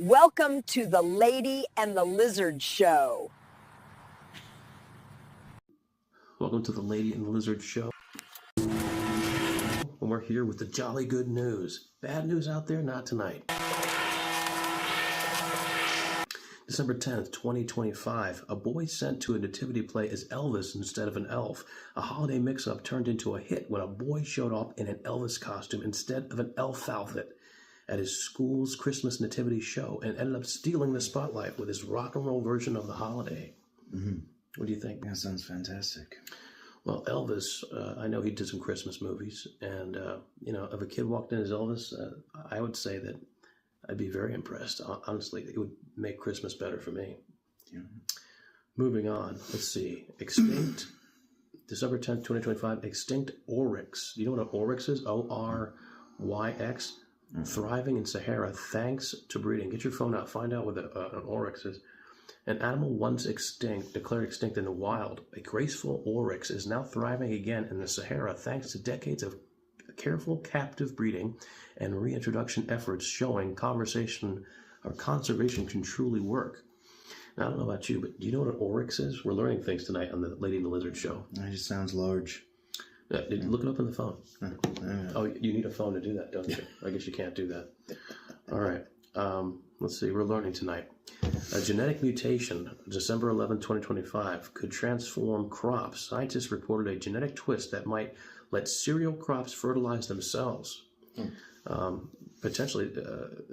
Welcome to the Lady and the Lizard Show. Welcome to the Lady and the Lizard Show. And we're here with the jolly good news. Bad news out there? Not tonight. December 10th, 2025. A boy sent to a nativity play as Elvis instead of an elf. A holiday mix-up turned into a hit when a boy showed up in an Elvis costume instead of an elf outfit at his school's Christmas nativity show and ended up stealing the spotlight with his rock and roll version of the holiday. Mm-hmm. What do you think? That sounds fantastic. Well, Elvis, I know he did some Christmas movies, and, if a kid walked in as Elvis, I would say that I'd be very impressed. Honestly, it would make Christmas better for me. Yeah. Moving on, let's see. Extinct, December 10th, 2025, extinct oryx. Do you know what an oryx is? O-R-Y-X. Thriving in Sahara thanks to breeding. Get your phone out. Find out what an oryx is. An animal once extinct, declared extinct in the wild, a graceful oryx is now thriving again in the Sahara thanks to decades of careful captive breeding and reintroduction efforts showing conservation can truly work. Now, I don't know about you, but do you know what an oryx is? We're learning things tonight on the Lady and the Lizard Show. It just sounds large. Look it up on the phone. Oh, you need a phone to do that, don't you? I guess you can't do that. All right. Let's see. We're learning tonight. A genetic mutation, December 11, 2025, could transform crops. Scientists reported a genetic twist that might let cereal crops fertilize themselves, potentially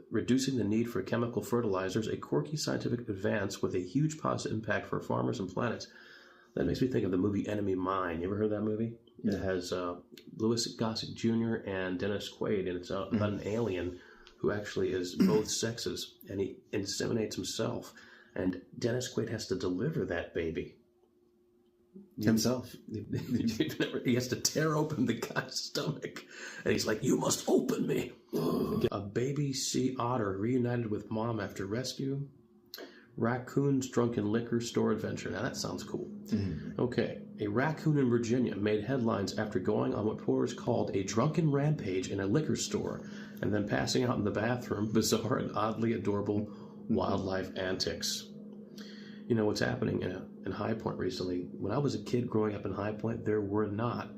reducing the need for chemical fertilizers, a quirky scientific advance with a huge positive impact for farmers and planets. That makes me think of the movie Enemy Mine. You ever heard of that movie? Yeah. It has Louis Gossett Jr. and Dennis Quaid, and it's about an alien who actually is both sexes, and he inseminates himself, and Dennis Quaid has to deliver that baby. Himself. He has to tear open the guy's stomach, and he's like, "You must open me." A baby sea otter reunited with mom after rescue. Raccoon's drunken liquor store adventure. Now that sounds cool. Mm-hmm. Okay, a raccoon in Virginia made headlines after going on what reporters called a drunken rampage in a liquor store and then passing out in the bathroom. Bizarre and oddly adorable wildlife antics. You know what's happening in High Point recently? When I was a kid growing up in High Point, there were not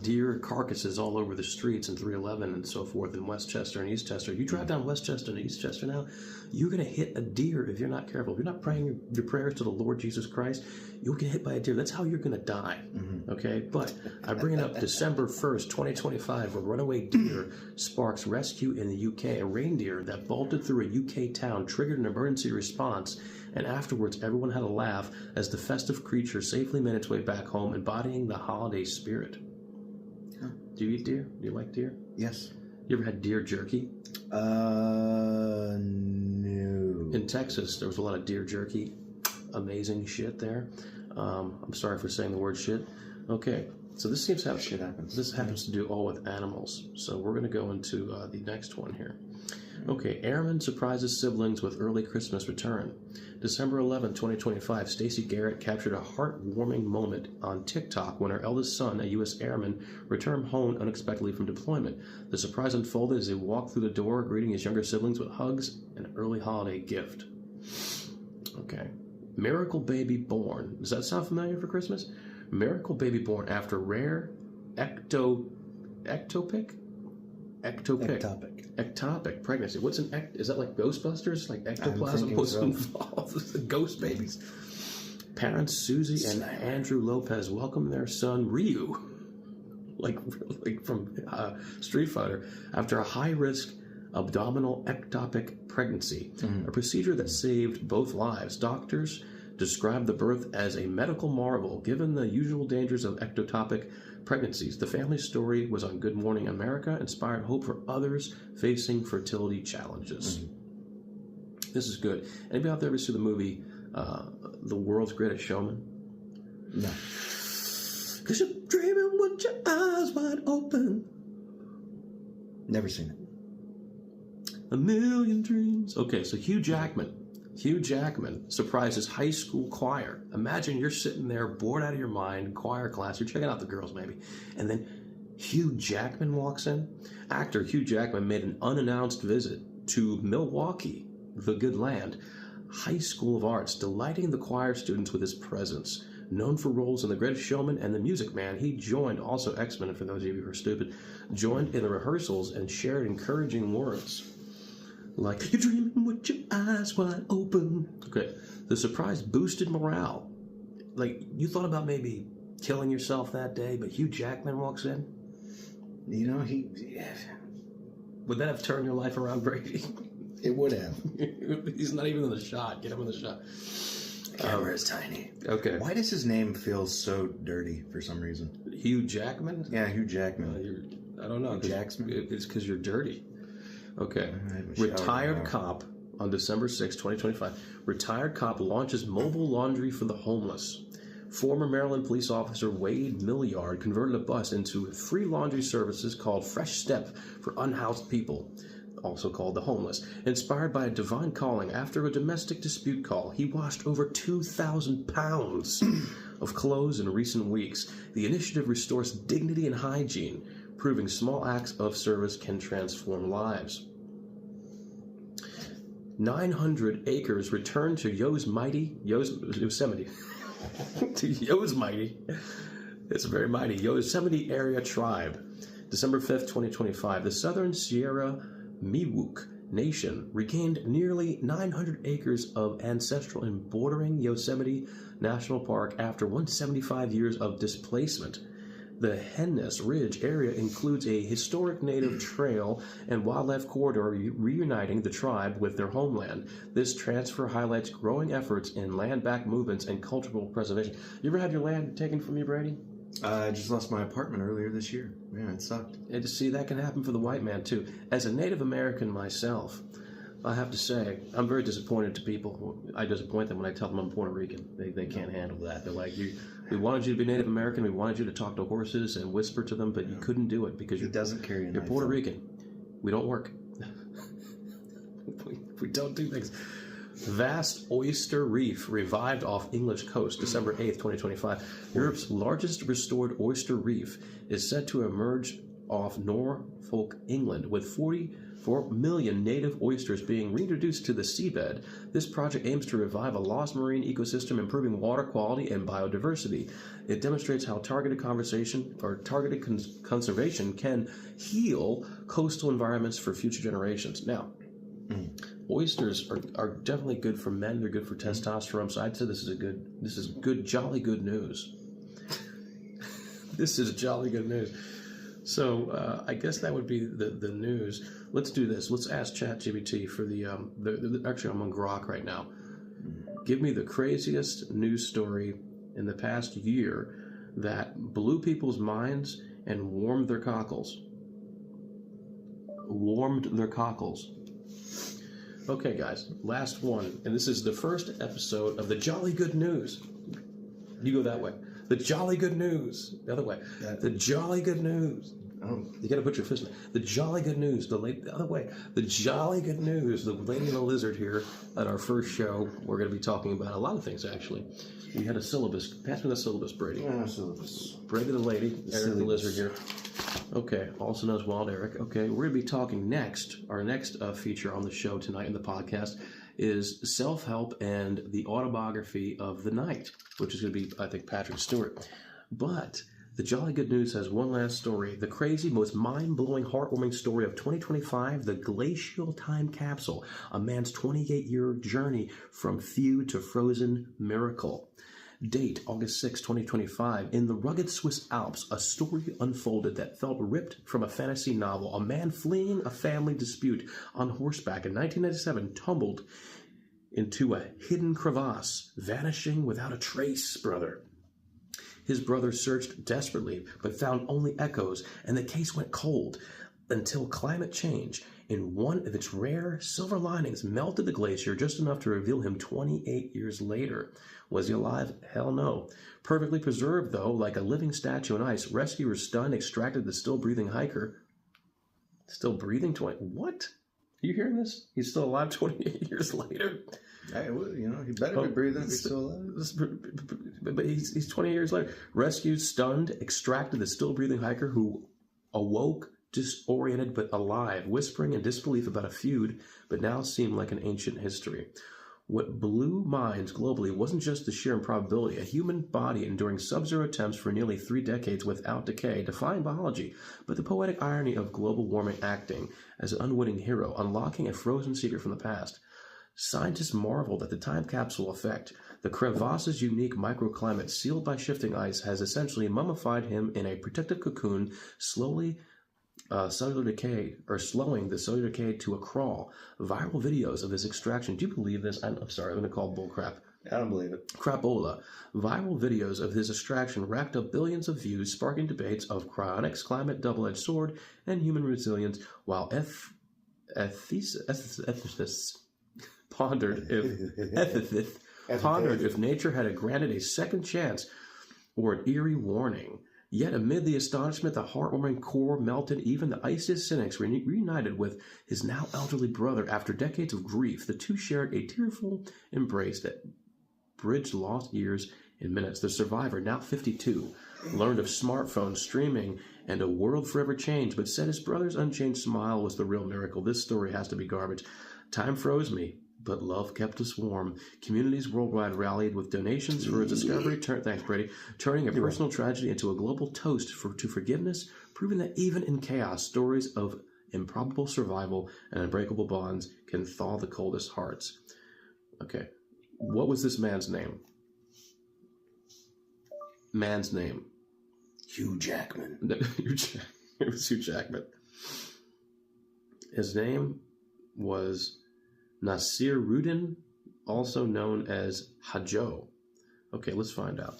deer carcasses all over the streets in 311 and so forth in Westchester and Eastchester. You drive down Westchester and Eastchester now, you're going to hit a deer if you're not careful. If you're not praying your prayers to the Lord Jesus Christ, you'll get hit by a deer. That's how you're going to die. Mm-hmm. Okay? But I bring it up December 1st, 2025, a runaway deer sparks rescue in the UK. A reindeer that bolted through a UK town triggered an emergency response, and afterwards everyone had a laugh as the festive creature safely made its way back home, embodying the holiday spirit. Huh. Do you eat deer? Do you like deer? Yes. You ever had deer jerky? No. In Texas, there was a lot of deer jerky. Amazing shit there. I'm sorry for saying the word shit. Okay, so this seems how shit happens. This happens to do all with animals. So we're going to go into the next one here. Okay, airman surprises siblings with early Christmas return. December 11, 2025, Stacey Garrett captured a heartwarming moment on TikTok when her eldest son, a U.S. airman, returned home unexpectedly from deployment. The surprise unfolded as he walked through the door, greeting his younger siblings with hugs and an early holiday gift. Okay. Miracle baby born. Does that sound familiar for Christmas? Miracle baby born after rare ectopic pregnancy. What's an is that like Ghostbusters? Like ectoplasm was involved? The ghost babies. Parents Susie and Andrew Lopez welcome their son Ryu, like from Street Fighter, after a high-risk abdominal ectopic pregnancy, a procedure that saved both lives. Doctors described the birth as a medical marvel, given the usual dangers of ectopic pregnancies. The family story was on Good Morning America, inspired hope for others facing fertility challenges. Mm-hmm. This is good. Anybody out there ever see the movie The World's Greatest Showman? No. 'Cause you're dreaming with your eyes wide open. Never seen it. A million dreams. Okay, so Hugh Jackman surprises high school choir. Imagine you're sitting there bored out of your mind, choir class, you're checking out the girls maybe, and then Hugh Jackman walks in. Actor Hugh Jackman made an unannounced visit to Milwaukee, the good land, High School of Arts, delighting the choir students with his presence. Known for roles in The Greatest Showman and The Music Man, he joined, also X-Men, for those of you who are stupid, joined in the rehearsals and shared encouraging words. Like, you're dreaming with your eyes wide open. Okay. The surprise boosted morale. Like, you thought about maybe killing yourself that day, but Hugh Jackman walks in? You know, Would that have turned your life around, Brady? it would have. He's not even in the shot. Get him in the shot. The camera is tiny. Okay. Why does his name feel so dirty for some reason? Hugh Jackman? Yeah, Hugh Jackman. I don't know. Hugh Jackman? It's because you're dirty. Okay. I have a shower Retired now. cop on December 6, 2025. Retired cop launches mobile laundry for the homeless. Former Maryland police officer Wade Milliard converted a bus into free laundry services called Fresh Step for unhoused people, also called the homeless. Inspired by a divine calling, after a domestic dispute call, he washed over 2,000 pounds of clothes in recent weeks. The initiative restores dignity and hygiene, proving small acts of service can transform lives. 900 acres returned to Yosemite. To Yosemite. It's very mighty. Yosemite Area Tribe. December 5th, 2025. The Southern Sierra Miwok Nation regained nearly 900 acres of ancestral and bordering Yosemite National Park after 175 years of displacement. The Hennes Ridge area includes a historic native trail and wildlife corridor reuniting the tribe with their homeland. This transfer highlights growing efforts in land-back movements and cultural preservation. You ever had your land taken from you, Brady? I just lost my apartment earlier this year. Yeah, it sucked. And see, that can happen for the white man, too. As a Native American myself, I have to say, I'm very disappointed to people. I disappoint them when I tell them I'm Puerto Rican. They can't handle that. They're like, we wanted you to be Native American, we wanted you to talk to horses and whisper to them, but you couldn't do it because He doesn't carry a you're knife, Puerto though. Rican. We don't work. we don't do things. Vast oyster reef revived off English coast, December 8th, 2025. Europe's largest restored oyster reef is set to emerge off Norfolk, England, with 44 million native oysters being reintroduced to the seabed. This project aims to revive a lost marine ecosystem, improving water quality and biodiversity. It demonstrates how targeted conservation can heal coastal environments for future generations. Now, oysters are definitely good for men. They're good for testosterone. So I'd say this is good, jolly good news. This is jolly good news. So I guess that would be the news. Let's do this. Let's ask ChatGPT for the actually I'm on Grok right now. Give me the craziest news story in the past year that blew people's minds and warmed their cockles. Okay, guys, last one, and this is the first episode of the Jolly Good News. You go that way. The Jolly Good News. The other way. The Jolly Good News. You got to put your fist in it. The Jolly Good News. The other way. The Jolly Good News. The Lady and the Lizard here at our first show. We're going to be talking about a lot of things, actually. We had a syllabus. Pass me the syllabus, Brady. Syllabus. Brady the Lady. Eric the Lizard here. Okay, also known as Wild Eric. Okay, we're going to be talking next. Our next feature on the show tonight in the podcast is self-help and the autobiography of the night, which is going to be, I think, Patrick Stewart. But the Jolly Good News has one last story. The crazy, most mind-blowing, heartwarming story of 2025, the Glacial Time Capsule, a man's 28-year journey from feud to frozen miracle. Date, August 6, 2025. In the rugged Swiss Alps, a story unfolded that felt ripped from a fantasy novel. A man fleeing a family dispute on horseback in 1997 tumbled into a hidden crevasse, vanishing without a trace, brother. His brother searched desperately, but found only echoes, and the case went cold until climate change, in one of its rare silver linings, melted the glacier just enough to reveal him 28 years later. Was he alive? Hell no. Perfectly preserved, though, like a living statue in ice, rescuers stunned extracted the still-breathing hiker. Still breathing? What? Are you hearing this? He's still alive 28 years later? Hey, well, you know, he better be breathing if he's still alive. But he's 20 years later. Rescued, stunned, extracted the still-breathing hiker who awoke disoriented but alive, whispering in disbelief about a feud, but now seemed like an ancient history. What blew minds globally wasn't just the sheer improbability, a human body enduring sub-zero temps for nearly 3 decades without decay, defying biology, but the poetic irony of global warming acting as an unwitting hero, unlocking a frozen secret from the past. Scientists marveled at the time capsule effect. The crevasse's unique microclimate, sealed by shifting ice, has essentially mummified him in a protective cocoon, slowing the cellular decay to a crawl. Viral videos of his extraction. Do you believe this? I'm sorry, I'm going to call bullcrap. I don't believe it. Crapola. Viral videos of his extraction racked up billions of views, sparking debates of cryonics, climate, double-edged sword, and human resilience, while ethicists pondered if nature had granted a second chance or an eerie warning. Yet amid the astonishment, the heartwarming core melted. Even the iciest cynics reunited with his now elderly brother after decades of grief. The two shared a tearful embrace that bridged lost years in minutes. The survivor, now 52, learned of smartphones, streaming, and a world forever changed, but said his brother's unchanged smile was the real miracle. This story has to be garbage. Time froze me, but love kept us warm. Communities worldwide rallied with donations for its discovery. Thanks, Brady. Turning a personal tragedy into a global toast to forgiveness, proving that even in chaos, stories of improbable survival and unbreakable bonds can thaw the coldest hearts. Okay. What was this man's name? Hugh Jackman. It was Hugh Jackman. His name was Nasiruddin, also known as Hadjo. Okay, let's find out.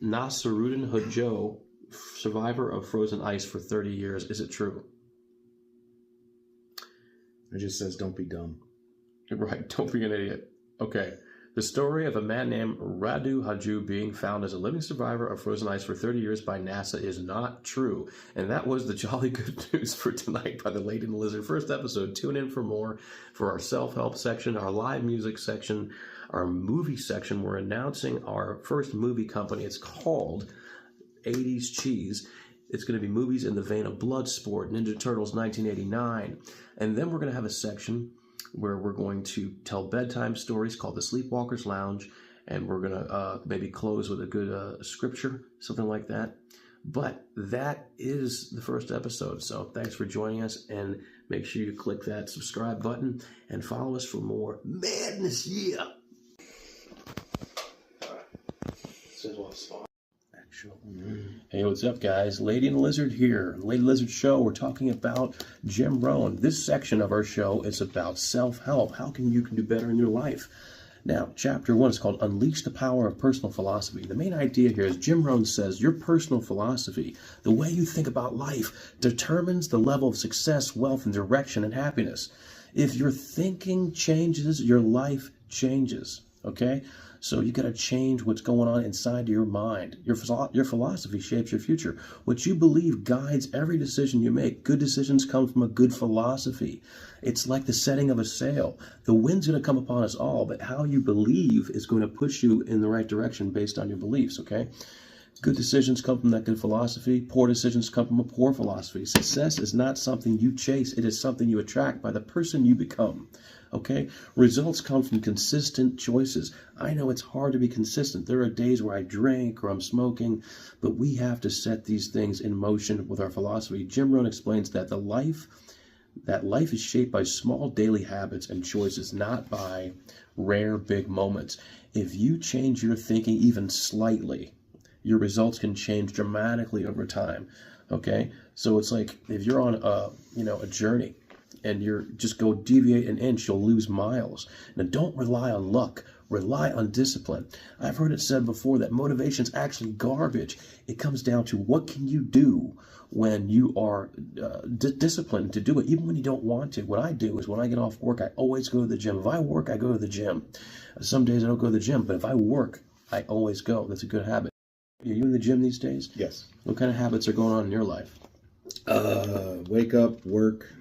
Nasiruddin Hadjo, survivor of frozen ice for 30 years. Is it true? It just says, don't be dumb. Right, don't be an idiot. Okay. The story of a man named Radu Hadjo being found as a living survivor of frozen ice for 30 years by NASA is not true. And that was the jolly good news for tonight by the Lady and the Lizard. First episode. Tune in for more for our self-help section, our live music section, our movie section. We're announcing our first movie company. It's called 80s Cheese. It's going to be movies in the vein of Bloodsport, Ninja Turtles 1989. And then we're going to have a section where we're going to tell bedtime stories called The Sleepwalker's Lounge, and we're going to maybe close with a good scripture, something like that. But that is the first episode, so thanks for joining us, and make sure you click that subscribe button and follow us for more madness, yeah! Hey, what's up, guys? Lady and the Lizard here. Lady Lizard Show. We're talking about Jim Rohn. This section of our show is about self-help. How you can do better in your life. Now, chapter 1 is called Unleash the Power of Personal Philosophy. The main idea here is Jim Rohn says your personal philosophy, the way you think about life, determines the level of success, wealth, and direction and happiness. If your thinking changes, your life changes. Okay? So you got to change what's going on inside your mind. Your philosophy shapes your future. What you believe guides every decision you make. Good decisions come from a good philosophy. It's like the setting of a sail. The wind's going to come upon us all, but how you believe is going to push you in the right direction based on your beliefs, okay? Good decisions come from that good philosophy. Poor decisions come from a poor philosophy. Success is not something you chase. It is something you attract by the person you become. Okay? Results come from consistent choices. I know it's hard to be consistent. There are days where I drink or I'm smoking, but we have to set these things in motion with our philosophy. Jim Rohn explains that life is shaped by small daily habits and choices, not by rare big moments. If you change your thinking even slightly, your results can change dramatically over time. Okay? So it's like if you're on a journey, and you're just go deviate an inch, you'll lose miles. Now, don't rely on luck. Rely on discipline. I've heard it said before that motivation's actually garbage. It comes down to what can you do when you are disciplined to do it, even when you don't want to. What I do is when I get off work, I always go to the gym. If I work, I go to the gym. Some days I don't go to the gym, but if I work, I always go. That's a good habit. Are you in the gym these days? Yes. What kind of habits are going on in your life? Wake up, work,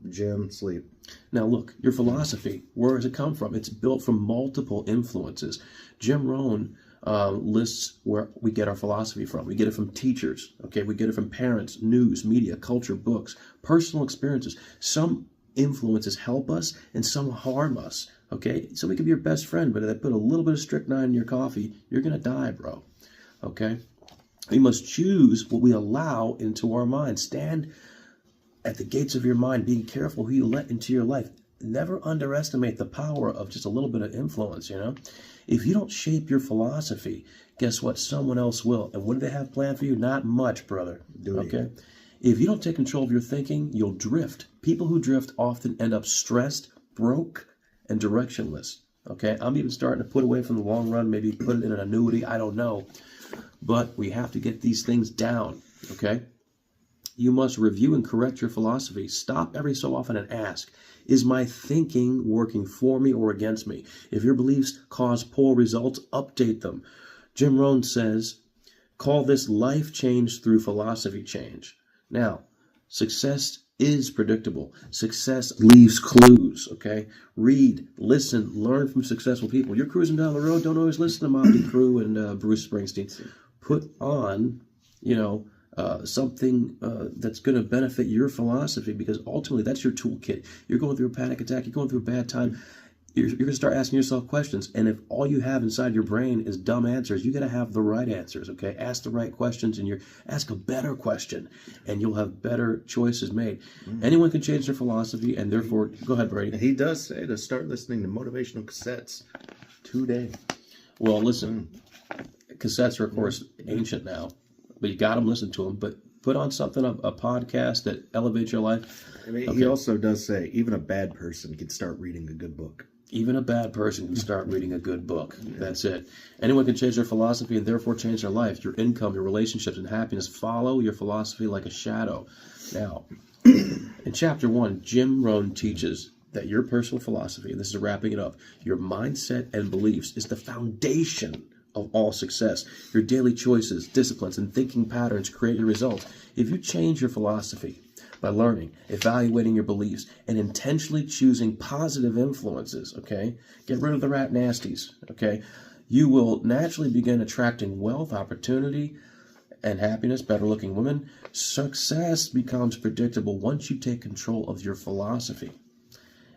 gym, sleep. Now look, your philosophy, where does it come from? It's built from multiple influences. Jim Rohn lists where we get our philosophy from. We get it from teachers, okay? We get it from parents, news, media, culture, books, personal experiences. Some influences help us and some harm us, okay? Somebody could be your best friend, but if they put a little bit of strychnine in your coffee, you're going to die, bro, okay? We must choose what we allow into our mind. Stand at the gates of your mind, being careful who you let into your life. Never underestimate the power of just a little bit of influence, you know? If you don't shape your philosophy, guess what? Someone else will. And what do they have planned for you? Not much, brother. Okay? If you don't take control of your thinking, you'll drift. People who drift often end up stressed, broke, and directionless. Okay? I'm even starting to put away from the long run, maybe put it in an annuity. I don't know. But we have to get these things down. Okay? You must review and correct your philosophy. Stop every so often and ask, is my thinking working for me or against me? If your beliefs cause poor results, update them. Jim Rohn says, call this life change through philosophy change. Now, success is predictable. Success leaves clues, okay? Read, listen, learn from successful people. You're cruising down the road, don't always listen to Motley Crue and Bruce Springsteen. Put on, something that's going to benefit your philosophy, because ultimately that's your toolkit. You're going through a panic attack, you're going through a bad time, you're going to start asking yourself questions. And if all you have inside your brain is dumb answers, you got to have the right answers, okay? Ask the right questions, and ask a better question, and you'll have better choices made. Anyone can change their philosophy, and therefore, go ahead, Brady. He does say to start listening to motivational cassettes today. Well, listen, cassettes are, of course, ancient now. But you got them, listen to them. But put on something, a podcast that elevates your life. I mean, he also does say even a bad person can start reading a good book. Even a bad person can start reading a good book. That's it. Anyone can change their philosophy and therefore change their life. Your income, your relationships, and happiness follow your philosophy like a shadow. Now, in Chapter 1, Jim Rohn teaches that your personal philosophy, and this is wrapping it up, your mindset and beliefs is the foundation of all success. Your daily choices, disciplines, and thinking patterns create your results. If you change your philosophy by learning, evaluating your beliefs, and intentionally choosing positive influences, okay, get rid of the rat nasties, okay, you will naturally begin attracting wealth, opportunity, and happiness, better looking women. Success becomes predictable once you take control of your philosophy.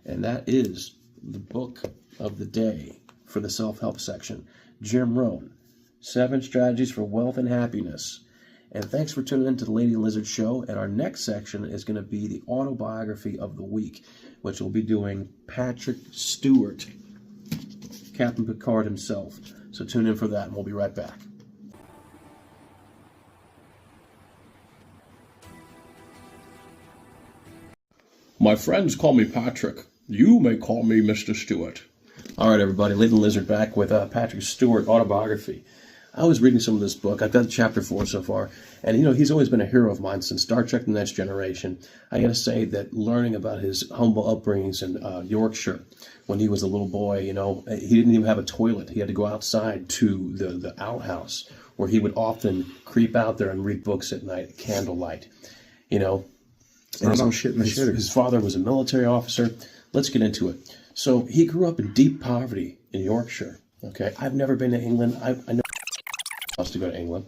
And that is the book of the day for the self-help section. Jim Rohn, 7 Strategies for Wealth and Happiness. And thanks for tuning in to the Lady and Lizard Show. And our next section is going to be the autobiography of the week, which will be doing Patrick Stewart, Captain Picard himself. So tune in for that, and we'll be right back. My friends call me Patrick. You may call me Mr. Stewart. All right, everybody, Lady and Lizard back with Patrick Stewart autobiography. I was reading some of this book. I've got chapter 4 so far. And, he's always been a hero of mine since Star Trek The Next Generation. I got to say that learning about his humble upbringings in Yorkshire when he was a little boy, he didn't even have a toilet. He had to go outside to the outhouse where he would often creep out there and read books at night, candlelight, And his father was a military officer. Let's get into it. So he grew up in deep poverty in Yorkshire. Okay, I've never been to England. I know wants to go to England.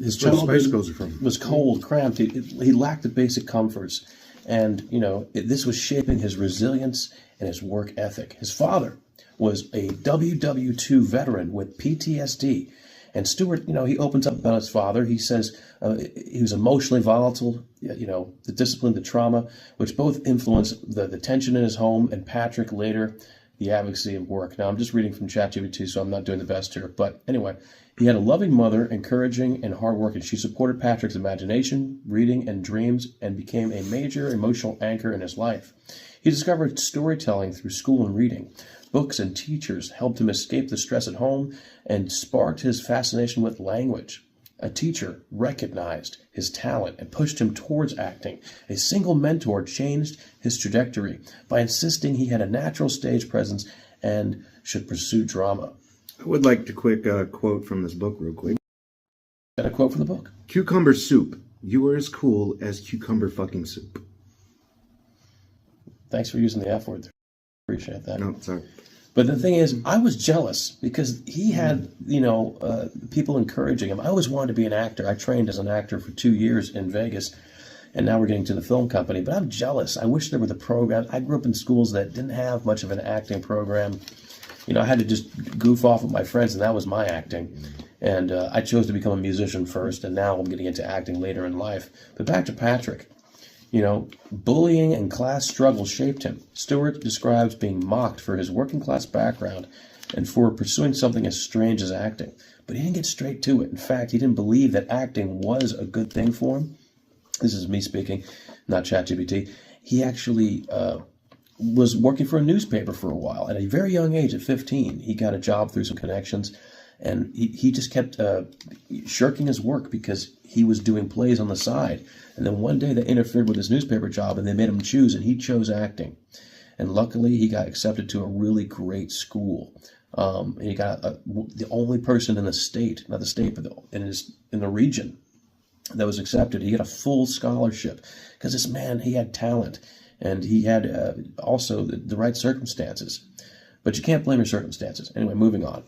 His childhood was cold, cramped. He lacked the basic comforts, and this was shaping his resilience and his work ethic. His father was a WW2 veteran with PTSD. And Stewart, he opens up about his father. He says he was emotionally volatile, the discipline, the trauma, which both influenced the tension in his home, and Patrick later, the advocacy of work. Now, I'm just reading from ChatGPT, so I'm not doing the best here. But anyway, he had a loving mother, encouraging and hardworking. She supported Patrick's imagination, reading, and dreams, and became a major emotional anchor in his life. He discovered storytelling through school and reading. Books and teachers helped him escape the stress at home and sparked his fascination with language. A teacher recognized his talent and pushed him towards acting. A single mentor changed his trajectory by insisting he had a natural stage presence and should pursue drama. I would like to quick quote from this book real quick. Got a quote from the book? Cucumber soup. You are as cool as cucumber fucking soup. Thanks for using the F word. Appreciate that. No, sorry. But the thing is, I was jealous because he had, people encouraging him. I always wanted to be an actor. I trained as an actor for 2 years in Vegas, and now we're getting to the film company. But I'm jealous. I wish there were the programs. I grew up in schools that didn't have much of an acting program. I had to just goof off with my friends, and that was my acting. And I chose to become a musician first, and now I'm getting into acting later in life. But back to Patrick. Bullying and class struggle shaped him. Stewart describes being mocked for his working class background and for pursuing something as strange as acting. But he didn't get straight to it. In fact, he didn't believe that acting was a good thing for him. This is me speaking, not ChatGPT. He actually was working for a newspaper for a while. At a very young age, at 15, he got a job through some connections. And he just kept shirking his work because he was doing plays on the side. And then one day they interfered with his newspaper job and they made him choose, and he chose acting. And luckily he got accepted to a really great school. And he got the only person in the state, not the state, but in the region that was accepted. He got a full scholarship because this man, he had talent and he had also the right circumstances. But you can't blame your circumstances. Anyway, moving on.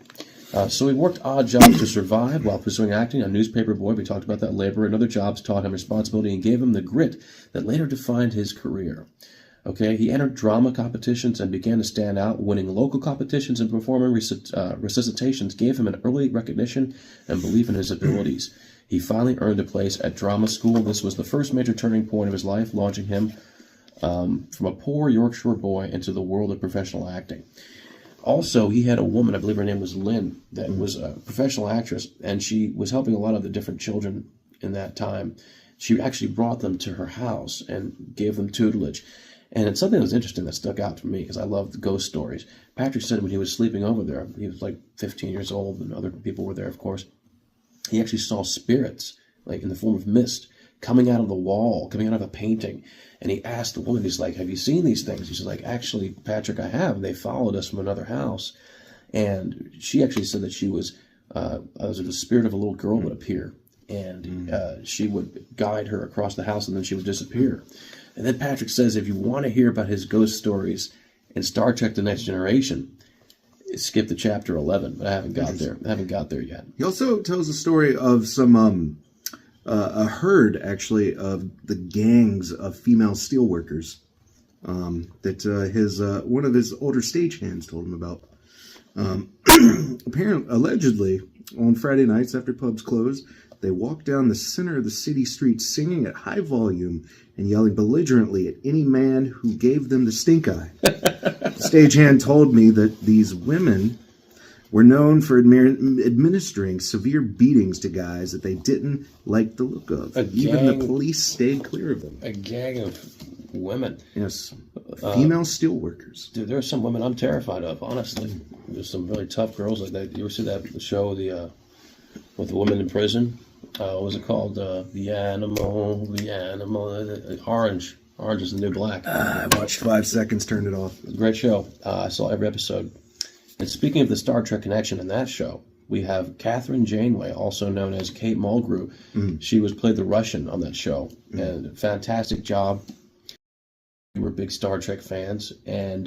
So he worked odd jobs to survive while pursuing acting. A newspaper boy, we talked about that, labor and other jobs taught him responsibility and gave him the grit that later defined his career. Okay, he entered drama competitions and began to stand out. Winning local competitions and performing recitations gave him an early recognition and belief in his abilities. He finally earned a place at drama school. This was the first major turning point of his life, launching him from a poor Yorkshire boy into the world of professional acting. Also, he had a woman, I believe her name was Lynn, that was a professional actress, and she was helping a lot of the different children in that time. She actually brought them to her house and gave them tutelage. And it's something that was interesting that stuck out to me because I love ghost stories. Patrick said when he was sleeping over there, he was like 15 years old, and other people were there, of course. He actually saw spirits, like in the form of mist, coming out of the wall, coming out of a painting. And he asked the woman, he's like, have you seen these things? She's like, actually, Patrick, I have. They followed us from another house. And she actually said that she was the spirit of a little girl would appear. And she would guide her across the house, and then she would disappear. And then Patrick says, if you want to hear about his ghost stories in Star Trek The Next Generation, skip to chapter 11. But I haven't got there. I haven't got there yet. He also tells a story of some... a herd, actually, of the gangs of female steelworkers that one of his older stagehands told him about. Allegedly, on Friday nights after pubs closed, they walked down the center of the city streets singing at high volume and yelling belligerently at any man who gave them the stink eye. The stagehand told me that these women were known for administering severe beatings to guys that they didn't like the look of. Even the police stayed clear of them. A gang of women. Yes. Female steelworkers. Dude, there are some women I'm terrified of, honestly. There's some really tough girls like that. You ever see that show, with the women in prison? What was it called? The Animal. Orange. Orange is the New Black. I watched 5 seconds, turned it off. Great show. I saw every episode. And speaking of the Star Trek connection in that show, we have Catherine Janeway, also known as Kate Mulgrew. She played the Russian on that show, and fantastic job. We were big Star Trek fans, and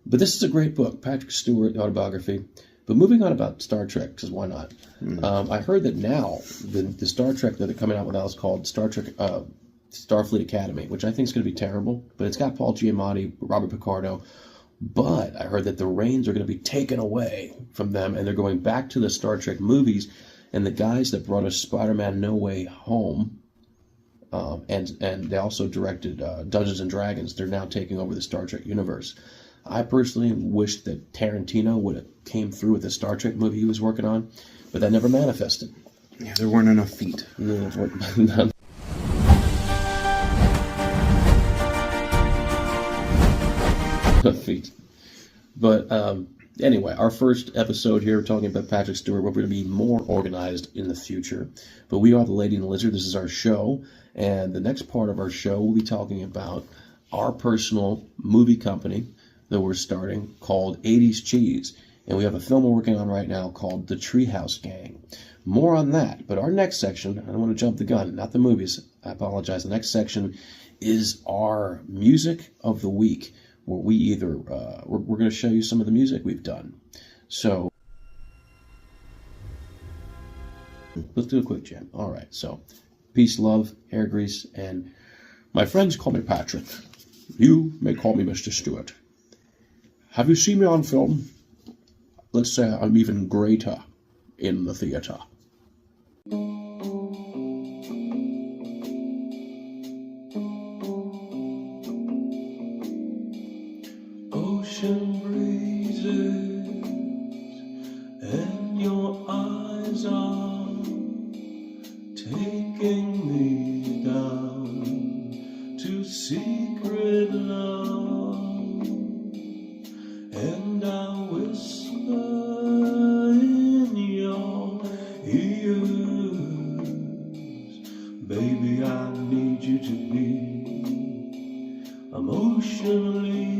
but this is a great book, Patrick Stewart autobiography. But moving on about Star Trek, because why not? I heard that now the Star Trek that they're coming out with now is called Star Trek Starfleet Academy, which I think is going to be terrible. But it's got Paul Giamatti, Robert Picardo. But I heard that the reins are going to be taken away from them, and they're going back to the Star Trek movies. And the guys that brought us Spider-Man No Way Home, and they also directed Dungeons and Dragons, they're now taking over the Star Trek universe. I personally wish that Tarantino would have came through with the Star Trek movie he was working on, but that never manifested. Yeah, there weren't enough feet. Feet. But anyway, our first episode here, talking about Patrick Stewart, we're going to be more organized in the future. But we are the Lady and the Lizard. This is our show. And the next part of our show, we'll be talking about our personal movie company that we're starting called 80s Cheese. And we have a film we're working on right now called The Treehouse Gang. More on that. But our next section, I don't want to jump the gun, not the movies. I apologize. The next section is our music of the week. where we either we're going to show you some of the music we've done. So let's do a quick jam. All right. So peace, love, hair grease, and my friends call me Patrick. You may call me Mr. Stewart. Have you seen me on film? Let's say I'm even greater in the theater. Ocean breezes and your eyes are taking me down to secret love, and I whisper in your ears, baby, I need you to be emotionally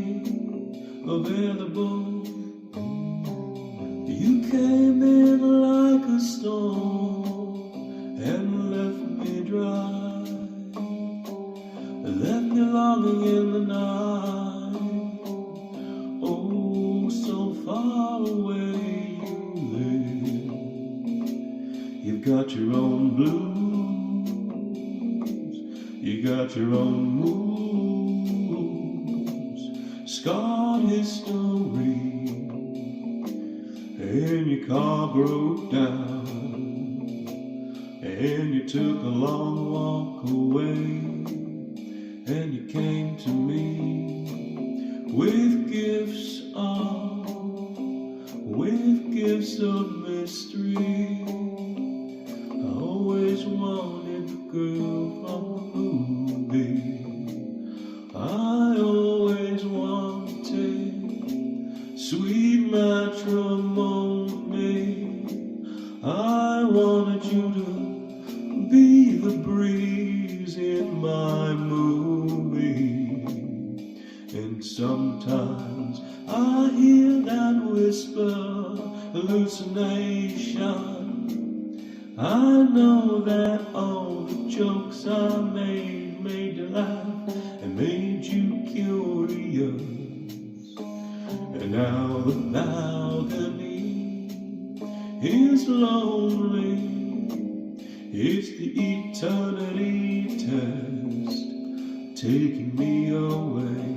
available. You came in like a storm and left me dry, left me longing in the night. Oh, so far away you live. You've got your own blues, you got your own moves, scarred history, and your car broke down, and you took a long walk away, and you came to me with gifts of mystery. I always wanted the girl from the movie. I always wanted sweet matrimony. I wanted you to be the breeze in my movie. And sometimes I hear that whisper, hallucination. I know that all the jokes I made you laugh and made you curious. And now the balcony is lonely. It's the eternity test taking me away.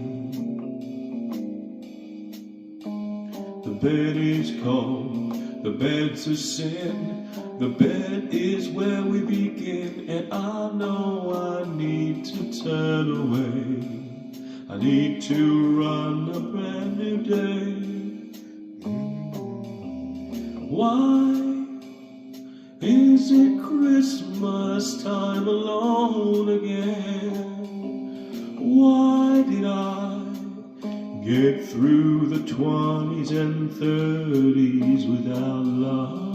The bed is cold, the bed's a sin. The bed is where we begin, and I know I need to turn away. I need to run a brand new day. Why is it Christmas time alone again? Why did I get through the 20s and 30s without love?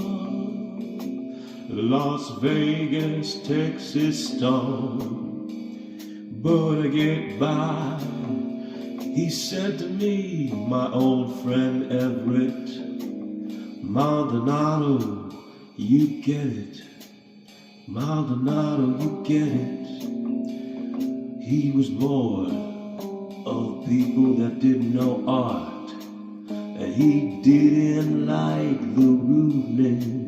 Las Vegas, Texas storm, but I get by. He said to me, my old friend Everett, Maldonado, you get it. Maldonado, you get it. He was born of people that didn't know art, and he didn't like the rudeness.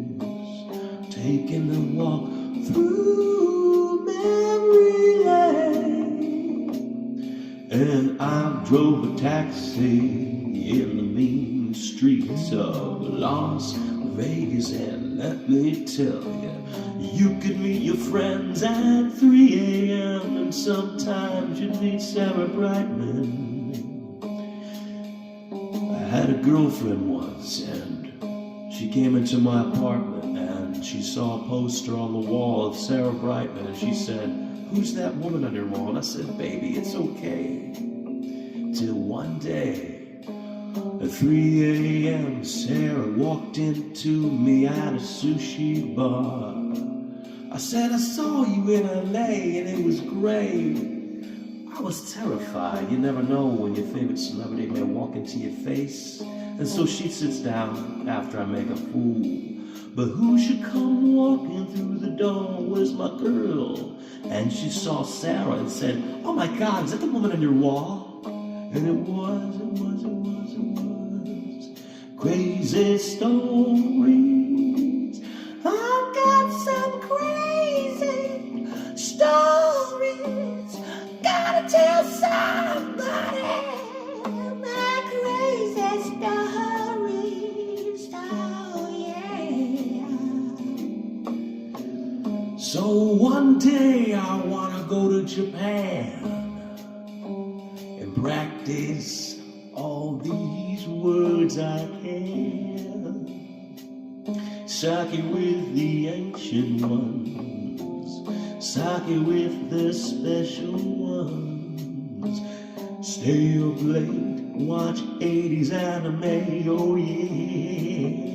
Taking a walk through memory lane, and I drove a taxi in the mean streets of Las Vegas, and let me tell you, you could meet your friends at 3 a.m. and sometimes you'd meet Sarah Brightman. I had a girlfriend once, and she came into my apartment, and she saw a poster on the wall of Sarah Brightman, and she said, "Who's that woman on your wall?" And I said, "Baby, it's okay." Till one day, at 3 a.m., Sarah walked into me at a sushi bar. I said, "I saw you in LA, and it was great." I was terrified. You never know when your favorite celebrity may walk into your face. And so she sits down after I make a fool. But who should come walking through the door? Where's my girl? And she saw Sarah and said, "Oh my God, is that the woman on your wall?" And it was crazy stories. I've got some crazy stories. Gotta tell somebody my crazy stories. Oh yeah. So one day I wanna go to Japan and practice all these words I can. Sake with the ancient ones, sake with the special ones. Stay up late, watch 80s anime, oh yeah.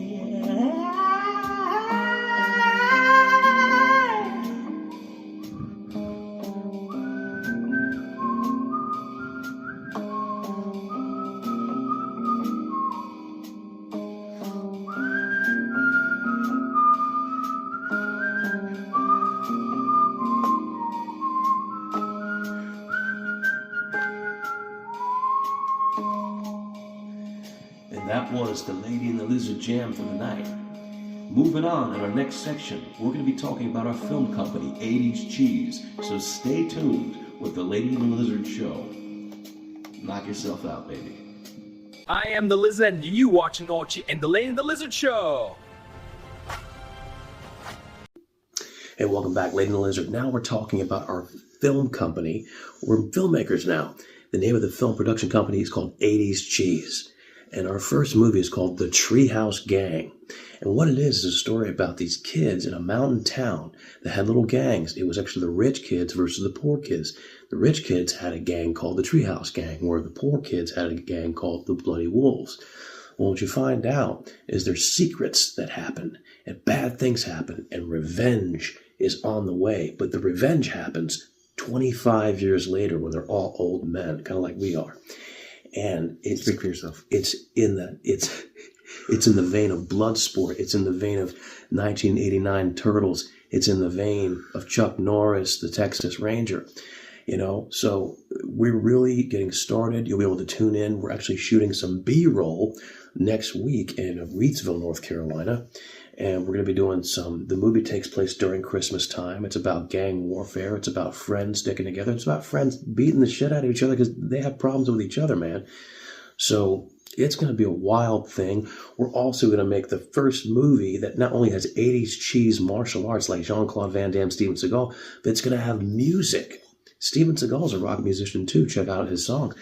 And that was the Lady and the Lizard Jam for the night. Moving on, in our next section, we're going to be talking about our film company, 80s Cheese. So stay tuned with the Lady and the Lizard show. Knock yourself out, baby. I am the Lizard, and you watching Archie and the Lady and the Lizard Show. Hey, welcome back, Lady and the Lizard. Now we're talking about our film company. We're filmmakers now. The name of the film production company is called 80s Cheese. And our first movie is called The Treehouse Gang. And what it is a story about these kids in a mountain town that had little gangs. It was actually the rich kids versus the poor kids. The rich kids had a gang called the Treehouse Gang, where the poor kids had a gang called the Bloody Wolves. Well, what you find out is there's secrets that happen, and bad things happen, and revenge is on the way. But the revenge happens 25 years later when they're all old men, kind of like we are. And it's Speak for yourself. it's in the vein of Bloodsport. It's in the vein of 1989 Turtles. It's in the vein of Chuck Norris, the Texas Ranger. You know, so we're really getting started. You'll be able to tune in. We're actually shooting some B-roll next week in Reidsville, North Carolina. And we're going to be doing the movie takes place during Christmas time. It's about gang warfare. It's about friends sticking together. It's about friends beating the shit out of each other because they have problems with each other, man. So it's going to be a wild thing. We're also going to make the first movie that not only has 80s cheese martial arts like Jean-Claude Van Damme, Steven Seagal, but it's going to have music. Steven Seagal's a rock musician too. Check out his songs.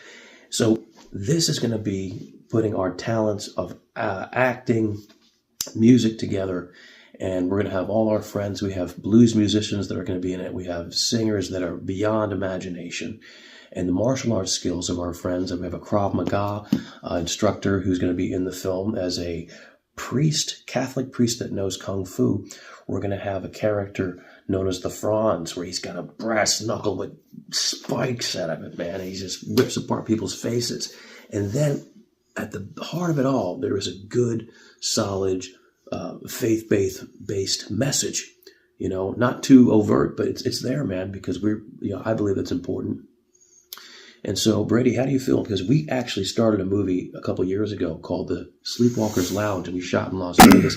So this is going to be putting our talents of acting, music together, and we're going to have all our friends. We have blues musicians that are going to be in it. We have singers that are beyond imagination, and the martial arts skills of our friends. And we have a Krav Maga instructor who's going to be in the film as a priest, Catholic priest that knows Kung Fu. We're going to have a character known as the Franz, where he's got a brass knuckle with spikes out of it, man. And he just rips apart people's faces. And then at the heart of it all, there is a good, solid, faith-based message. You know, not too overt, but it's there, man, because I believe it's important. And so, Brady, how do you feel? Because we actually started a movie a couple years ago called The Sleepwalker's Lounge, and we shot in Las Vegas,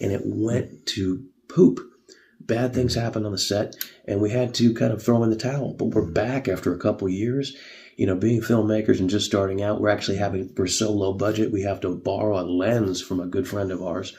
and it went to poop. Bad things happened on the set, and we had to kind of throw in the towel. But we're back after a couple years. You know, being filmmakers and just starting out, we're so low budget, we have to borrow a lens from a good friend of ours.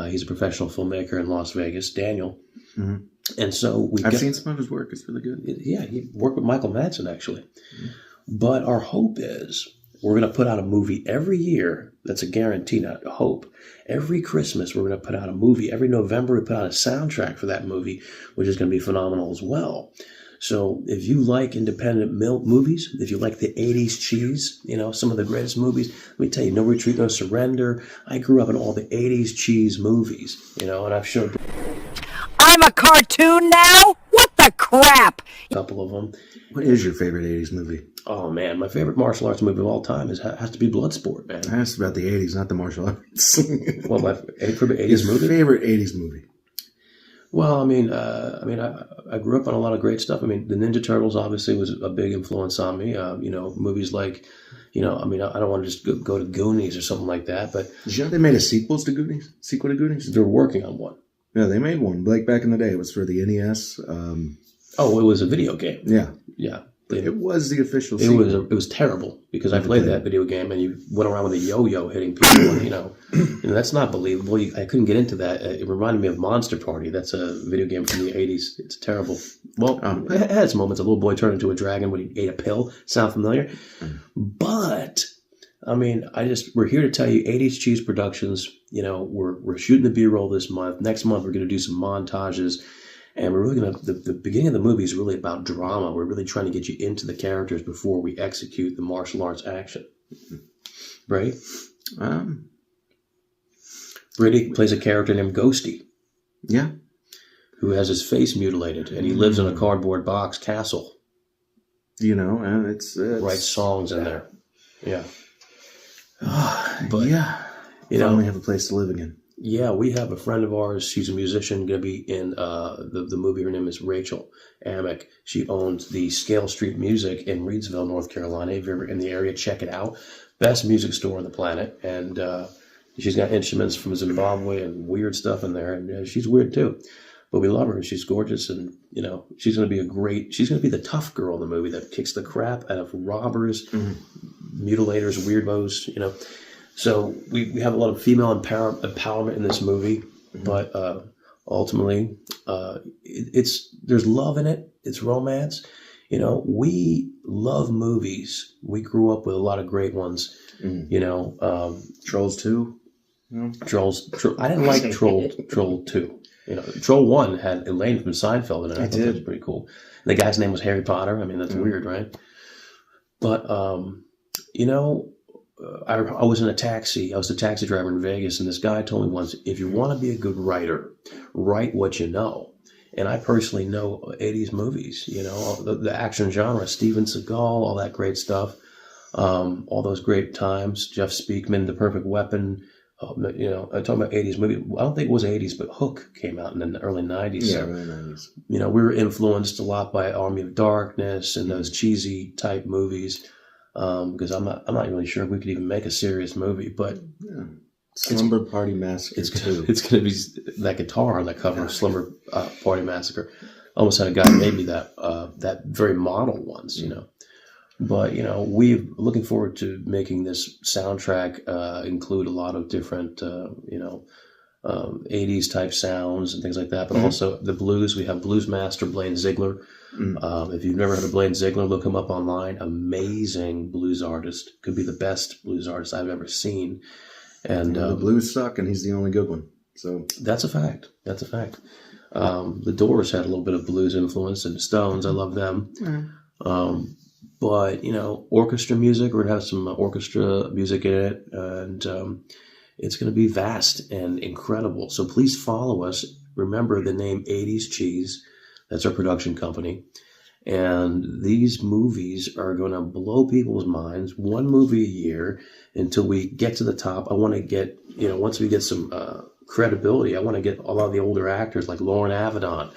He's a professional filmmaker in Las Vegas, Daniel. Mm-hmm. And so I've seen some of his work. It's really good. Yeah, he worked with Michael Madsen, actually. Mm-hmm. But our hope is we're going to put out a movie every year. That's a guarantee, not a hope. Every Christmas, we're going to put out a movie. Every November, we put out a soundtrack for that movie, which is going to be phenomenal as well. So if you like independent movies, if you like the 80s cheese, you know, some of the greatest movies, let me tell you, No Retreat, No Surrender. I grew up in all the 80s cheese movies, you know, and I've showed I'm a cartoon now? What the crap? a couple of them. What is your favorite 80s movie? Oh, man, my favorite martial arts movie of all time has to be Bloodsport, man. I asked about the 80s, not the martial arts. Well, my favorite 80s His movie? favorite 80s movie. Well, I grew up on a lot of great stuff. I mean, the Ninja Turtles obviously was a big influence on me. You know, movies like, You know, I mean, I don't want to just go to Goonies or something like that, but Did you know they made a sequel to Goonies? they're working on one. Yeah, they made one. Like back in the day, it was for the NES. Oh, it was a video game. Yeah, Yeah. it was the official It sequel. was terrible because I played that video game and you went around with a yo-yo hitting people. And, you know, that's not believable. I couldn't get into that. It reminded me of Monster Party. That's a video game from the 80s. It's terrible. Well, it has moments. A little boy turned into a dragon when he ate a pill. Sound familiar? But I mean, we're here to tell you 80s Cheese Productions, you know, we're shooting the B-roll this month. Next month we're going to do some montages. And we're really going to, the beginning of the movie is really about drama. We're really trying to get you into the characters before we execute the martial arts action. Right? Brady plays a character named Ghosty, Yeah. who has his face mutilated, and he lives in a cardboard box castle. You know, and it's Writes songs in there. Yeah. but yeah, You know, finally have a place to live again. yeah, we have a friend of ours. She's a musician, going to be in the movie. Her name is Rachel Amick. She owns the Scale Street Music in Reidsville, North Carolina. If you're ever in the area, check it out. Best music store on the planet. And she's got instruments from Zimbabwe and weird stuff in there. And she's weird too. But we love her. She's gorgeous. And, you know, she's going to be the tough girl in the movie that kicks the crap out of robbers, mutilators, weirdos, you know. So we have a lot of female empowerment in this movie, but ultimately, there's love in it. It's romance. You know, we love movies. We grew up with a lot of great ones. You know, Trolls 2. Trolls. I didn't like Troll 2. You know, Troll 1 had Elaine from Seinfeld in it. I thought that was pretty cool. And the guy's name was Harry Potter. I mean, that's weird, right? But you know. I was in a taxi. I was a taxi driver in Vegas, and this guy told me once, if you want to be a good writer, write what you know. And I personally know 80s movies, you know, the action genre, Steven Seagal, all that great stuff, all those great times, Jeff Speakman, The Perfect Weapon, you know, I'm talking about 80s movie. I don't think it was 80s, but Hook came out in the early 90s. Yeah, So, early 90s. you know, we were influenced a lot by Army of Darkness and those cheesy type movies. Because I'm not really sure if we could even make a serious movie, but Slumber Party Massacre 2. it's going to be that guitar on the cover of Slumber Party Massacre. Almost had a guy made me that very model once, you know. But you know, we're looking forward to making this soundtrack include a lot of different you know 80s type sounds and things like that, but also the blues. We have blues master Blaine Ziegler. If you've never heard of Blaine Ziegler, look him up online. Amazing blues artist. Could be the best blues artist I've ever seen. And The blues suck, and he's the only good one. So that's a fact. That's a fact. The Doors had a little bit of blues influence, and the Stones, I love them. But, you know, orchestra music, we're going to have some orchestra music in it, and it's going to be vast and incredible. So please follow us. Remember the name 80s Cheese. That's our production company. And these movies are going to blow people's minds, one movie a year until we get to the top. I want to get, you know, once we get some credibility, I want to get a lot of the older actors like Lauren Avedon.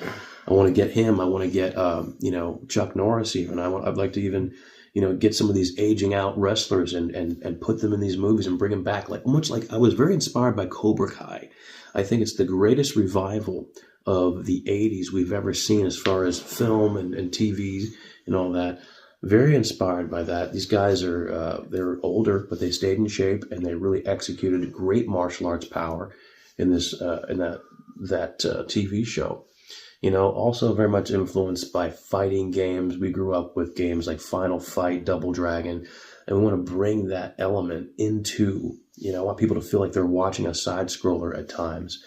I want to get him. I want to get, you know, Chuck Norris even. I'd like to even, you know, get some of these aging out wrestlers and put them in these movies and bring them back. Like much like I was very inspired by Cobra Kai. I think it's the greatest revival of the 80s we've ever seen as far as film and TV and all that. Very inspired by that. These guys are, they're older, but they stayed in shape and they really executed great martial arts power in this, in that TV show. You know, also very much influenced by fighting games. We grew up with games like Final Fight, Double Dragon, and we want to bring that element into, you know, I want people to feel like they're watching a side scroller at times.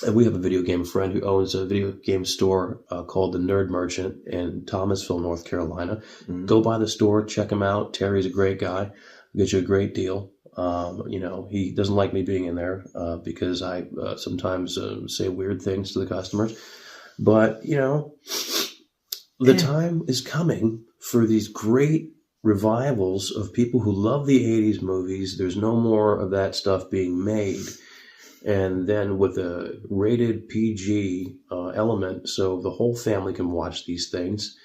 And we have a video game friend who owns a video game store called The Nerd Merchant in Thomasville, North Carolina. Go by the store, check him out. Terry's a great guy. Get you a great deal. You know, he doesn't like me being in there because I sometimes say weird things to the customers. But, you know, the time is coming for these great revivals of people who love the 80s movies. There's no more of that stuff being made. And then with a rated PG element, so the whole family can watch these things.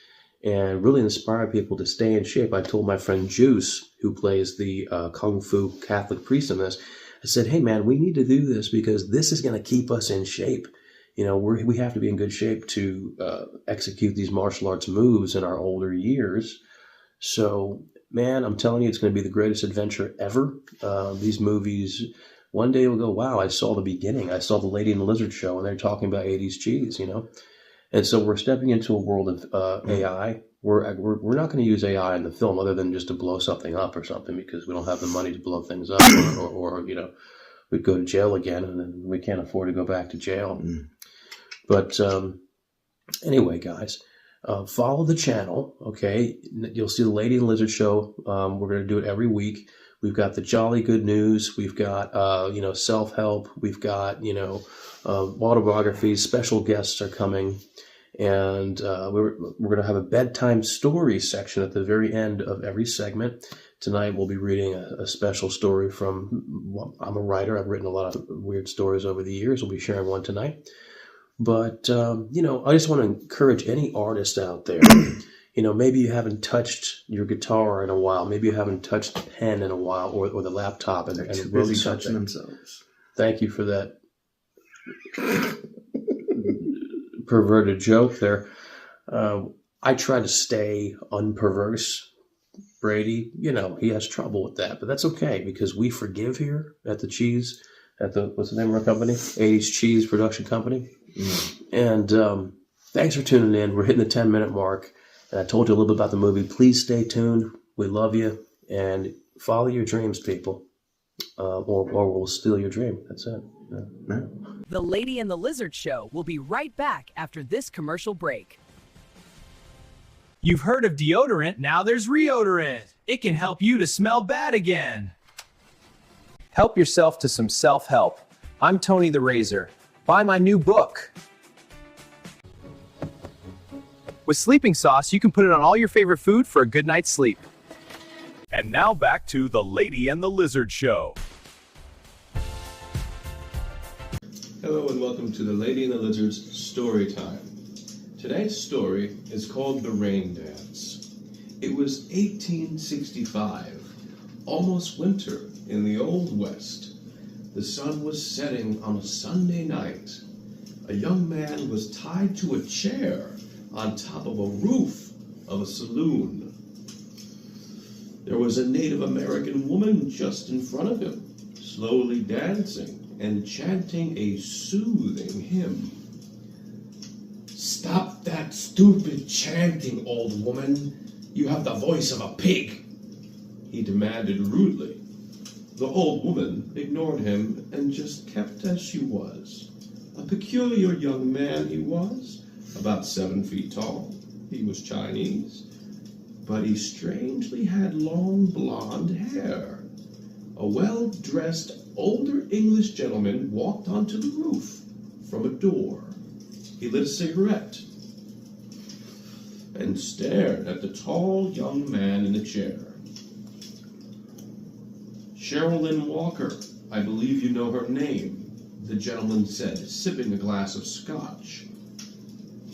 and really inspire people to stay in shape. I told my friend Juice, who plays the Kung Fu Catholic priest in this, I said, hey, man, we need to do this because this is going to keep us in shape. You know, we have to be in good shape to execute these martial arts moves in our older years. So, man, I'm telling you, it's going to be the greatest adventure ever. These movies, one day we'll go, wow, I saw the beginning. I saw the Lady and the Lizard show, and they're talking about 80s cheese, you know. And so we're stepping into a world of AI. We're not going to use AI in the film other than just to blow something up or something because we don't have the money to blow things up or you know, we'd go to jail again and then we can't afford to go back to jail. But anyway, guys, follow the channel, okay? You'll see the Lady and Lizard show. We're going to do it every week. We've got the Jolly Good News. We've got, you know, self-help. We've got, you know, autobiographies. Special guests are coming. And we're going to have a bedtime story section at the very end of every segment. Tonight we'll be reading a special story from, well, I'm a writer. I've written a lot of weird stories over the years. We'll be sharing one tonight. But, you know, I just want to encourage any artist out there. You know, maybe you haven't touched your guitar in a while. Maybe you haven't touched the pen in a while or the laptop and They're too wrote busy something. touching themselves. Thank you for that perverted joke there. I try to stay unperverse. Brady, you know, he has trouble with that, but that's okay because we forgive here at the Cheese, what's the name of our company? 80s Cheese Production Company. And thanks for tuning in. We're hitting the 10-minute mark. And I told you a little bit about the movie. Please stay tuned. We love you. And follow your dreams, people. Or we'll steal your dream. That's it. Yeah. The Lady and the Lizard Show will be right back after this commercial break. You've heard of deodorant, now there's Reodorant. It can help you to smell bad again. Help yourself to some self-help. I'm Tony the Razor. Buy my new book. With sleeping sauce, you can put it on all your favorite food for a good night's sleep. And now back to the Lady and the Lizard Show. Hello and welcome to the Lady and the Lizard's story time. Today's story is called The Rain Dance. It was 1865, almost winter in the Old West. The sun was setting on a Sunday night. A young man was tied to a chair on top of a roof of a saloon. There was a Native American woman just in front of him, slowly dancing and chanting a soothing hymn. "Stop that stupid chanting, old woman. You have the voice of a pig," he demanded rudely. The old woman ignored him and just kept as she was. A peculiar young man he was, about 7 feet tall. He was Chinese, but he strangely had long blonde hair. A well-dressed older English gentleman walked onto the roof from a door. He lit a cigarette and stared at the tall young man in the chair. "Sherilyn Walker, I believe you know her name," the gentleman said, sipping a glass of scotch.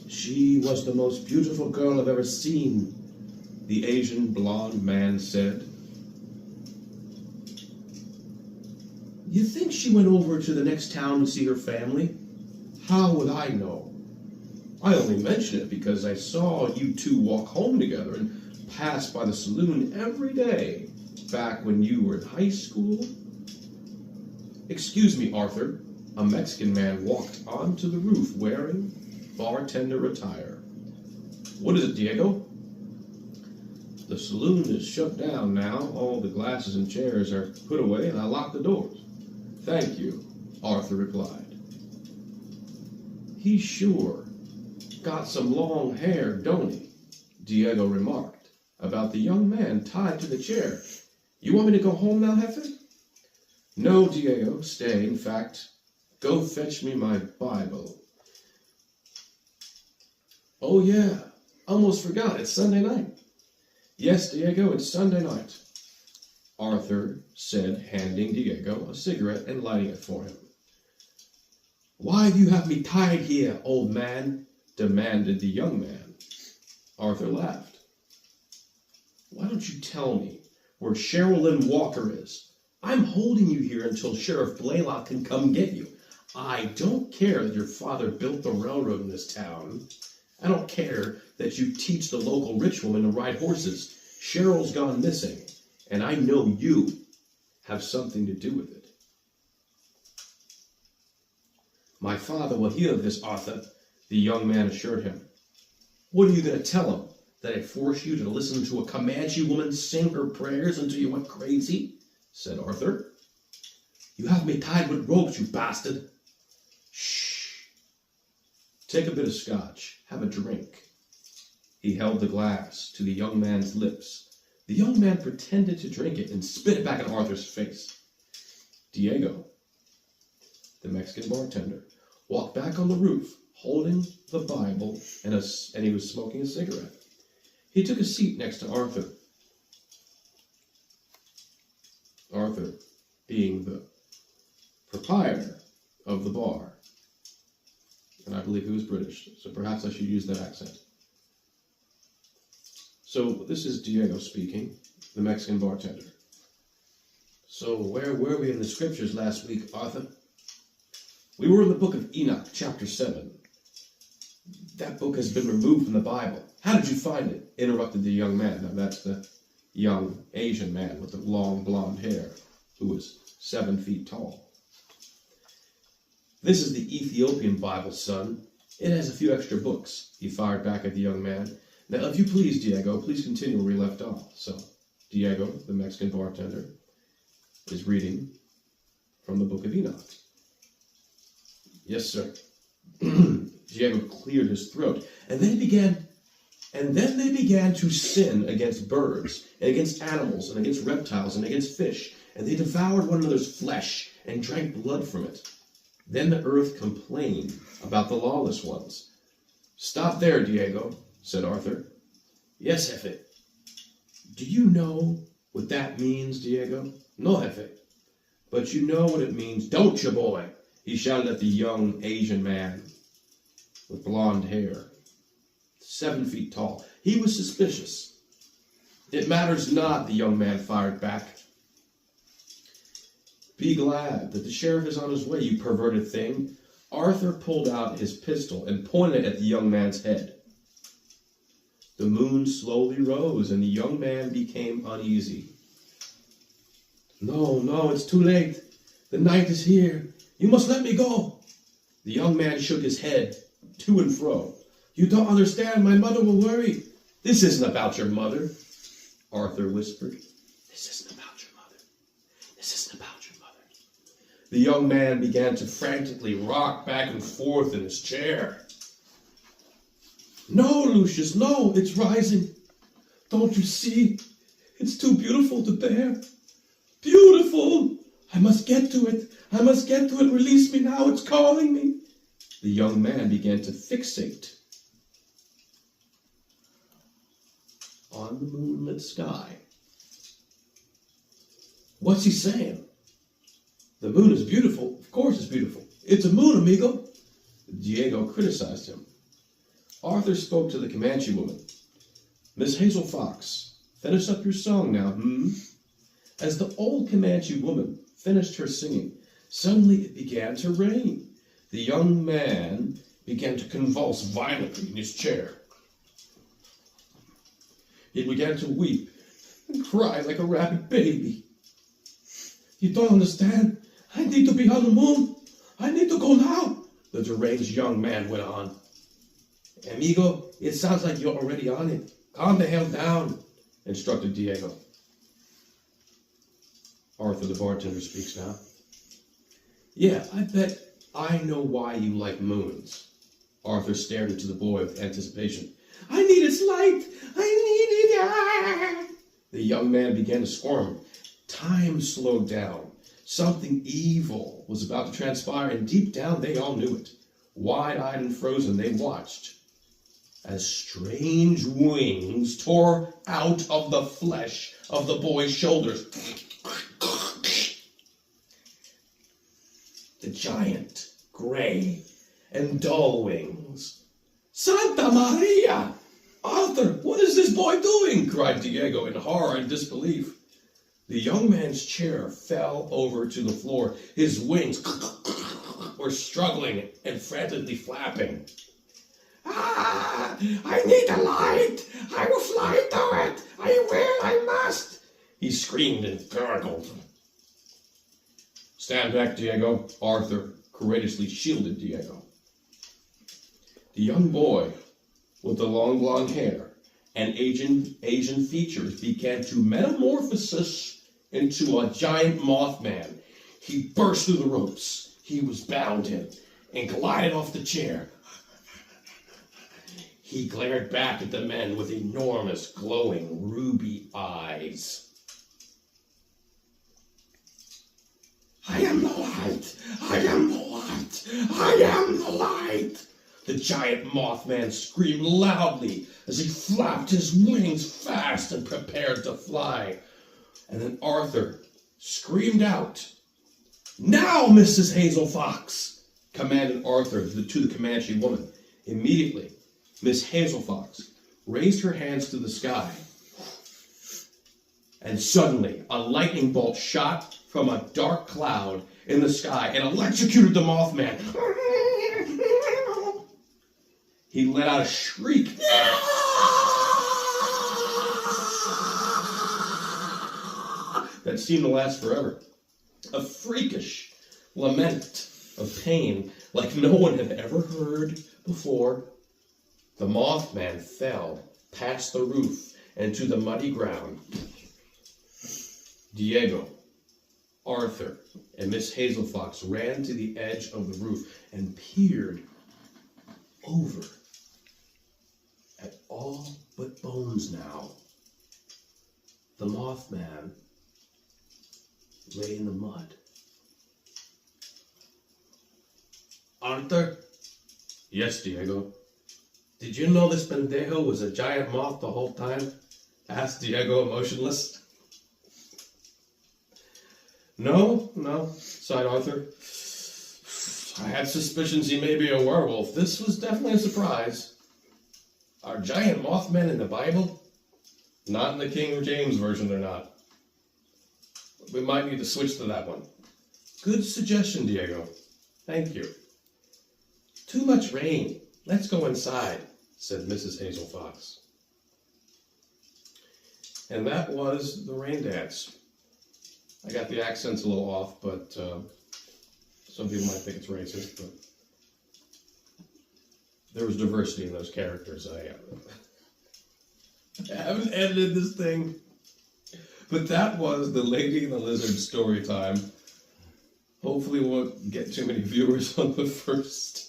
"She was the most beautiful girl I've ever seen," the Asian blonde man said. "You think she went over to the next town to see her family?" "How would I know? I only mention it because I saw you two walk home together and pass by the saloon every day back when you were in high school." "Excuse me, Arthur." A Mexican man walked onto the roof wearing bartender attire. "What is it, Diego?" "The saloon is shut down now. All the glasses and chairs are put away and I locked the doors." "Thank you," Arthur replied. "He sure got some long hair, don't he?" Diego remarked about the young man tied to the chair. "You want me to go home now, Jefe?" "No, Diego, stay. In fact, go fetch me my Bible." "Oh yeah, almost forgot. It's Sunday night." "Yes, Diego, it's Sunday night," Arthur said, handing Diego a cigarette and lighting it for him. "Why do you have me tied here, old man?" demanded the young man. Arthur laughed. Why don't you tell me where Sherilyn Walker is? I'm holding you here until Sheriff Blaylock can come get you. I don't care that your father built the railroad in this town. I don't care that you teach the local rich woman to ride horses. Cheryl's gone missing, and I know you have something to do with it. My father will hear of this, Arthur, the young man assured him. What are you going to tell him? That I force you to listen to a Comanche woman sing her prayers until you went crazy? Said Arthur. You have me tied with ropes, you bastard. Shh. Take a bit of scotch. Have a drink. He held the glass to the young man's lips. The young man pretended to drink it and spit it back in Arthur's face. Diego, the Mexican bartender, walked back on the roof, holding the Bible, and he was smoking a cigarette. He took a seat next to Arthur. Arthur, being the proprietor of the bar, and I believe he was British, so perhaps I should use that accent. So this is Diego speaking, the Mexican bartender. So where were we in the scriptures last week, Arthur? We were in the book of Enoch, chapter 7. That book has been removed from the Bible. How did you find it? Interrupted the young man. Now that's the young Asian man with the long blonde hair, who was 7 feet tall. This is the Ethiopian Bible, son. It has a few extra books, he fired back at the young man. Now, if you please, Diego, please continue where we left off. So, Diego, the Mexican bartender, is reading from the book of Enoch. Yes, sir. Diego cleared his throat, and then they began to sin against birds, and against animals, and against reptiles, and against fish, and they devoured one another's flesh, and drank blood from it. Then the earth complained about the lawless ones. Stop there, Diego, said Arthur. Yes, Jefe. Do you know what that means, Diego? No, Jefe. But you know what it means, don't you, boy? He shouted at the young Asian man with blonde hair, 7 feet tall. He was suspicious. It matters not, the young man fired back. Be glad that the sheriff is on his way, you perverted thing. Arthur pulled out his pistol and pointed it at the young man's head. The moon slowly rose, and the young man became uneasy. No, it's too late. The night is here. You must let me go. The young man shook his head to and fro. You don't understand. My mother will worry. This isn't about your mother, Arthur whispered. This isn't about your mother. This isn't about your mother. The young man began to frantically rock back and forth in his chair. No, Lucius, no, it's rising. Don't you see? It's too beautiful to bear. Beautiful! I must get to it. I must get to it. Release me now. It's calling me. The young man began to fixate on the moonlit sky. What's he saying? The moon is beautiful. Of course it's beautiful. It's a moon, amigo. Diego criticized him. Arthur spoke to the Comanche woman. Miss Hazel Fox, finish up your song now, As the old Comanche woman finished her singing, suddenly it began to rain. The young man began to convulse violently in his chair. He began to weep and cry like a rabid baby. You don't understand. I need to be on the moon. I need to go now, the deranged young man went on. Amigo, it sounds like you're already on it. Calm the hell down, instructed Diego. Arthur, the bartender, speaks now. Yeah, I bet I know why you like moons. Arthur stared into the boy with anticipation. I need its light! I need it! The young man began to squirm. Time slowed down. Something evil was about to transpire, and deep down they all knew it. Wide-eyed and frozen, they watched as strange wings tore out of the flesh of the boy's shoulders. The giant, gray, and dull wings. Santa Maria! Arthur, what is this boy doing? Cried Diego in horror and disbelief. The young man's chair fell over to the floor. His wings were struggling and frantically flapping. Ah, I need a light. I will fly to it. I must. He screamed and gurgled. Stand back, Diego. Arthur courageously shielded Diego. The young boy with the long blonde hair and Asian features began to metamorphosis into a giant Mothman. He burst through the ropes he was bound in and glided off the chair. He glared back at the men with enormous, glowing, ruby eyes. I am the light! I am the light! I am the light! The giant Mothman screamed loudly as he flapped his wings fast and prepared to fly. And then Arthur screamed out, "Now, Mrs. Hazel Fox!" commanded Arthur to the Comanche woman. Immediately, Miss Hazel Fox raised her hands to the sky, and suddenly a lightning bolt shot from a dark cloud in the sky and electrocuted the Mothman. He let out a shriek that seemed to last forever. A freakish lament of pain like no one had ever heard before. The Mothman fell past the roof and to the muddy ground. Diego, Arthur, and Miss Hazel Fox ran to the edge of the roof and peered over at all but bones now. The Mothman lay in the mud. Arthur? Yes, Diego. Did you know this pendejo was a giant moth the whole time? Asked Diego, emotionless. No, sighed Arthur. I had suspicions he may be a werewolf. This was definitely a surprise. Are giant Mothmen in the Bible? Not in the King James version, they're not. We might need to switch to that one. Good suggestion, Diego. Thank you. Too much rain. Let's go inside, said Mrs. Hazel Fox. And that was the rain dance. I got the accents a little off, but some people might think it's racist, but there was diversity in those characters. I haven't edited this thing, but that was the Lady and the Lizard story time. Hopefully we won't get too many viewers on the first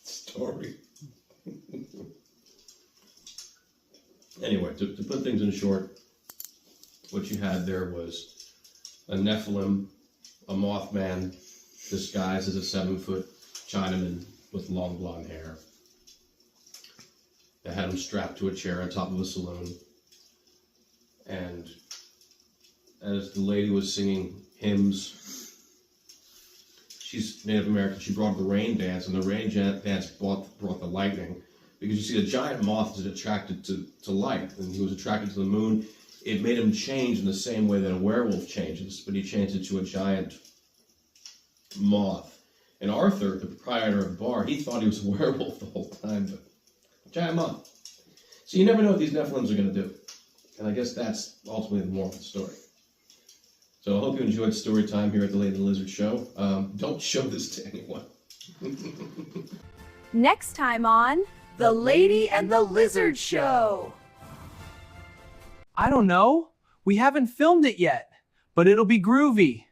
story. Anyway, to put things in short, what you had there was a Nephilim, a Mothman, disguised as a 7-foot Chinaman with long blonde hair. They had him strapped to a chair on top of a saloon. And as the lady was singing hymns, she's Native American, she brought the rain dance, and the rain dance brought the lightning. Because you see, the giant moth is attracted to light, and he was attracted to the moon. It made him change in the same way that a werewolf changes, but he changed into a giant moth. And Arthur, the proprietor of the bar, he thought he was a werewolf the whole time, but a giant moth. So you never know what these Nephilims are going to do. And I guess that's ultimately the moral of the story. So I hope you enjoyed story time here at the Lady and the Lizard Show. Don't show this to anyone. Next time on The Lady and the Lizard Show. I don't know. We haven't filmed it yet, but it'll be groovy.